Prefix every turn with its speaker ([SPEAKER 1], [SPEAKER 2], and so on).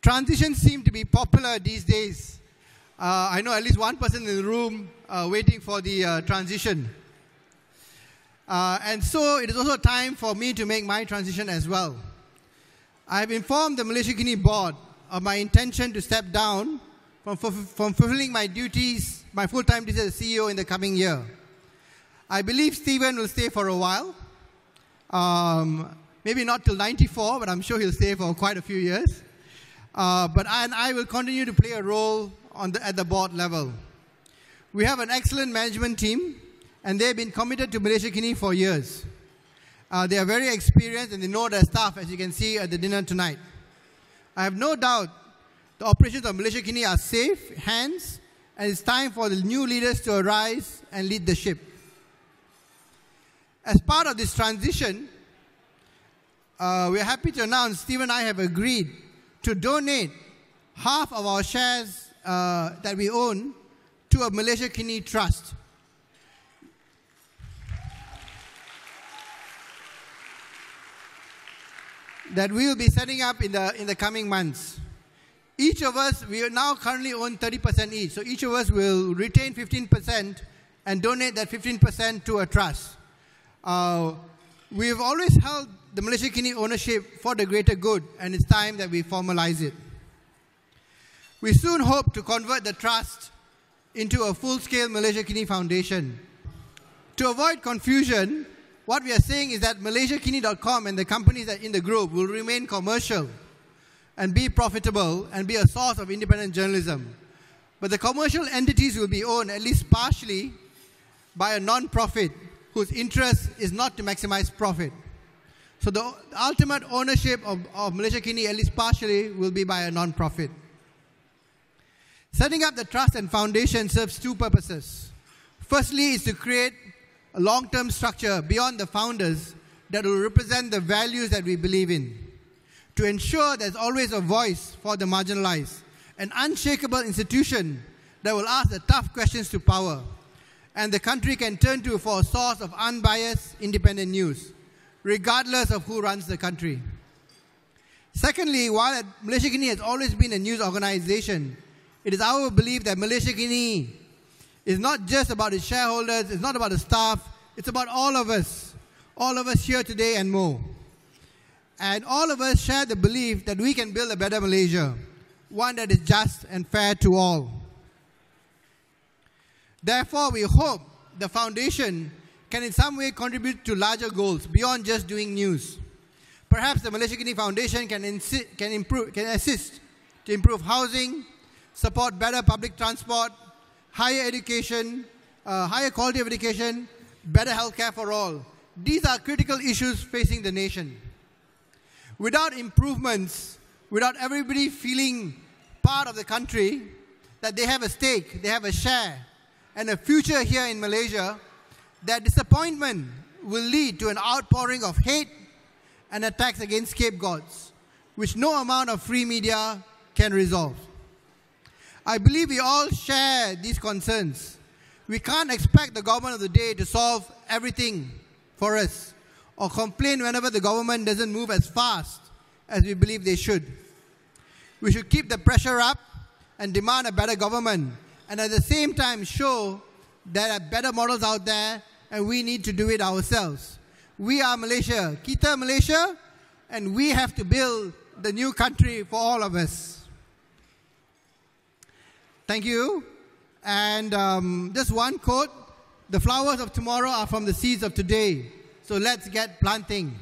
[SPEAKER 1] Transitions seem to be popular these days. I know at least one person in the room waiting for the transition. And so it is also time for me to make my transition as well. I have informed the Malaysia-Kini board of my intention to step down from fulfilling my duties, my full-time duties as CEO in the coming year. I believe Stephen will stay for a while. Maybe not till 94, but I'm sure he'll stay for quite a few years. But I will continue to play a role at the board level. We have an excellent management team, and they've been committed to Malaysia-Kini for years. They are very experienced, and they know their staff, as you can see at the dinner tonight. I have no doubt the operations of Malaysia-Kini are safe hands, and it's time for the new leaders to arise and lead the ship. As part of this transition, we are happy to announce Stephen and I have agreed to donate half of our shares that we own to a Malaysia-Kini trust. That we will be setting up in the coming months. Each of us, we now currently own 30% each, so each of us will retain 15% and donate that 15% to a trust. We have always held the Malaysia-Kini ownership for the greater good, and it's time that we formalize it. We soon hope to convert the trust into a full-scale Malaysia-Kini foundation. To avoid confusion, what we are saying is that MalaysiaKini.com and the companies that in the group will remain commercial and be profitable and be a source of independent journalism. But the commercial entities will be owned, at least partially, by a non-profit whose interest is not to maximize profit. So the ultimate ownership of Malaysia-Kini, at least partially, will be by a non-profit. Setting up the trust and foundation serves two purposes. Firstly, is to create a long-term structure beyond the founders that will represent the values that we believe in. To ensure there's always a voice for the marginalized, an unshakable institution that will ask the tough questions to power, and the country can turn to for a source of unbiased, independent news, regardless of who runs the country. Secondly, while Malaysia-Kini has always been a news organization, it is our belief that Malaysia-Kini is not just about its shareholders, it's not about the staff, it's about all of us here today and more. And all of us share the belief that we can build a better Malaysia, one that is just and fair to all. Therefore, we hope the foundation can in some way contribute to larger goals beyond just doing news. Perhaps the Malaysia-Kini Foundation can assist to improve housing, support better public transport, higher education, higher quality of education, better healthcare for all. These are critical issues facing the nation. Without improvements, without everybody feeling part of the country, that they have a stake, they have a share, and a future here in Malaysia, that disappointment will lead to an outpouring of hate and attacks against scapegoats, which no amount of free media can resolve. I believe we all share these concerns. We can't expect the government of the day to solve everything for us or complain whenever the government doesn't move as fast as we believe they should. We should keep the pressure up and demand a better government, and at the same time show there are better models out there and we need to do it ourselves. We are Malaysia, kita Malaysia, and we have to build the new country for all of us. Thank you. And just one quote, the flowers of tomorrow are from the seeds of today. So let's get planting.